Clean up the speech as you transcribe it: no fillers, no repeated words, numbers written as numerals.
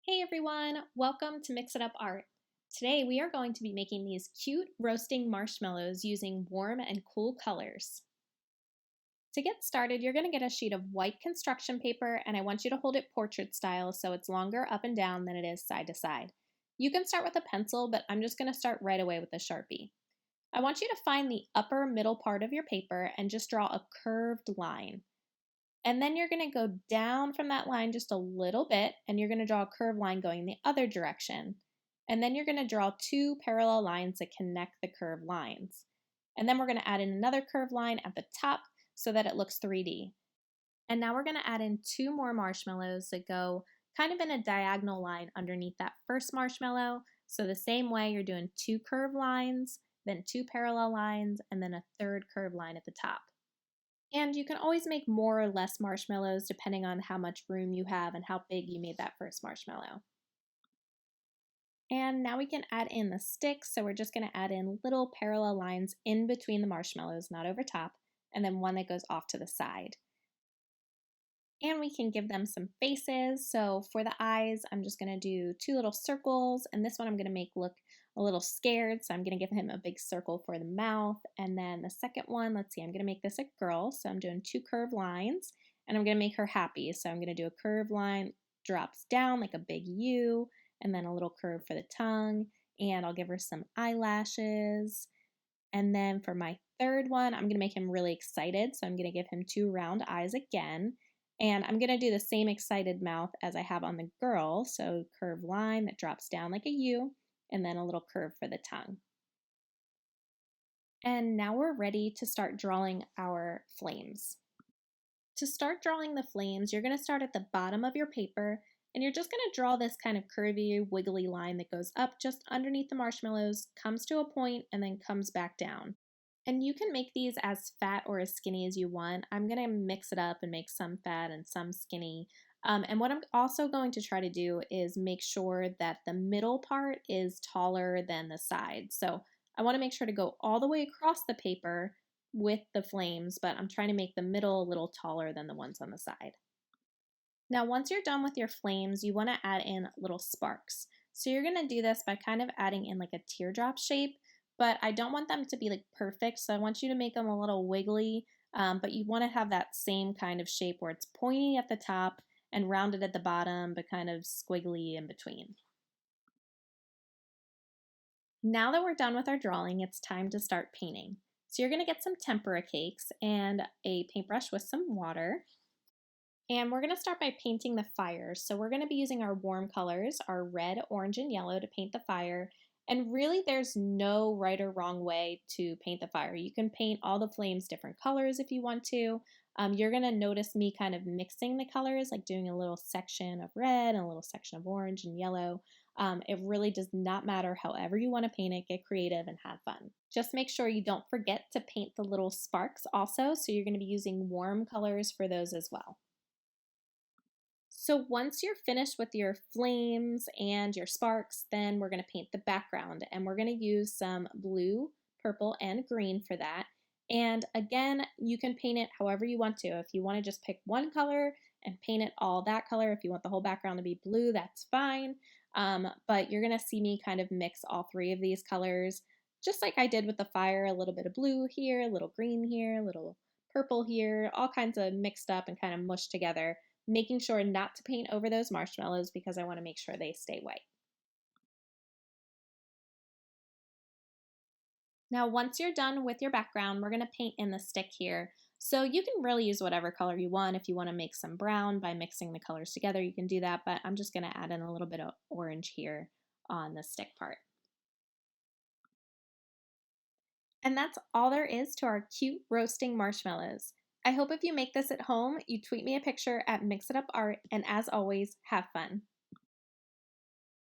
Hey everyone, welcome to Mix It Up Art. Today we are going to be making these cute roasting marshmallows using warm and cool colors. To get started, you're going to get a sheet of white construction paper and I want you to hold it portrait style so it's longer up and down than it is side to side. You can start with a pencil, but I'm just going to start right away with a sharpie. I want you to find the upper middle part of your paper and just draw a curved line. And then you're going to go down from that line just a little bit, and you're going to draw a curved line going the other direction. And then you're going to draw two parallel lines that connect the curved lines. And then we're going to add in another curved line at the top so that it looks 3D. And now we're going to add in two more marshmallows that go kind of in a diagonal line underneath that first marshmallow. So the same way, you're doing two curved lines, then two parallel lines, and then a third curved line at the top. And you can always make more or less marshmallows depending on how much room you have and how big you made that first marshmallow. And now we can add in the sticks, so we're just going to add in little parallel lines in between the marshmallows, not over top, and then one that goes off to the side. And we can give them some faces. So for the eyes, I'm just going to do two little circles, and this one I'm going to make look a little scared, so I'm going to give him a big circle for the mouth. And then the second one, let's see, I'm going to make this a girl, so I'm doing two curved lines, and I'm going to make her happy. So I'm going to do a curved line, drops down like a big U, and then a little curve for the tongue, and I'll give her some eyelashes. And then for my third one, I'm going to make him really excited, so I'm going to give him two round eyes again. And I'm going to do the same excited mouth as I have on the girl, so curved line that drops down like a U, and then a little curve for the tongue. And now we're ready to start drawing our flames. To start drawing the flames, you're going to start at the bottom of your paper, and you're just going to draw this kind of curvy, wiggly line that goes up just underneath the marshmallows, comes to a point, and then comes back down. And you can make these as fat or as skinny as you want. I'm going to mix it up and make some fat and some skinny. And what I'm also going to try to do is make sure that the middle part is taller than the sides. So I want to make sure to go all the way across the paper with the flames, but I'm trying to make the middle a little taller than the ones on the side. Now, once you're done with your flames, you want to add in little sparks. So you're going to do this by kind of adding in like a teardrop shape, but I don't want them to be like perfect, so I want you to make them a little wiggly, but you want to have that same kind of shape where it's pointy at the top and rounded at the bottom, but kind of squiggly in between. Now that we're done with our drawing, it's time to start painting. So you're going to get some tempera cakes and a paintbrush with some water. And we're going to start by painting the fire. So we're going to be using our warm colors, our red, orange, and yellow to paint the fire. And really there's no right or wrong way to paint the fire. You can paint all the flames different colors if you want to. You're going to notice me kind of mixing the colors, like doing a little section of red and a little section of orange and yellow. It really does not matter however you want to paint it. Get creative and have fun. Just make sure you don't forget to paint the little sparks also. So you're going to be using warm colors for those as well. So once you're finished with your flames and your sparks, then we're going to paint the background, and we're going to use some blue, purple, and green for that. And again, you can paint it however you want to. If you want to just pick one color and paint it all that color, if you want the whole background to be blue, that's fine. But you're going to see me kind of mix all three of these colors, just like I did with the fire, a little bit of blue here, a little green here, a little purple here, all kinds of mixed up and kind of mushed together, making sure not to paint over those marshmallows because I want to make sure they stay white. Now, once you're done with your background, we're going to paint in the stick here. So you can really use whatever color you want. If you want to make some brown by mixing the colors together, you can do that, but I'm just going to add in a little bit of orange here on the stick part. And that's all there is to our cute roasting marshmallows. I hope if you make this at home, you tweet me a picture at Mix It Up Art, and as always, have fun.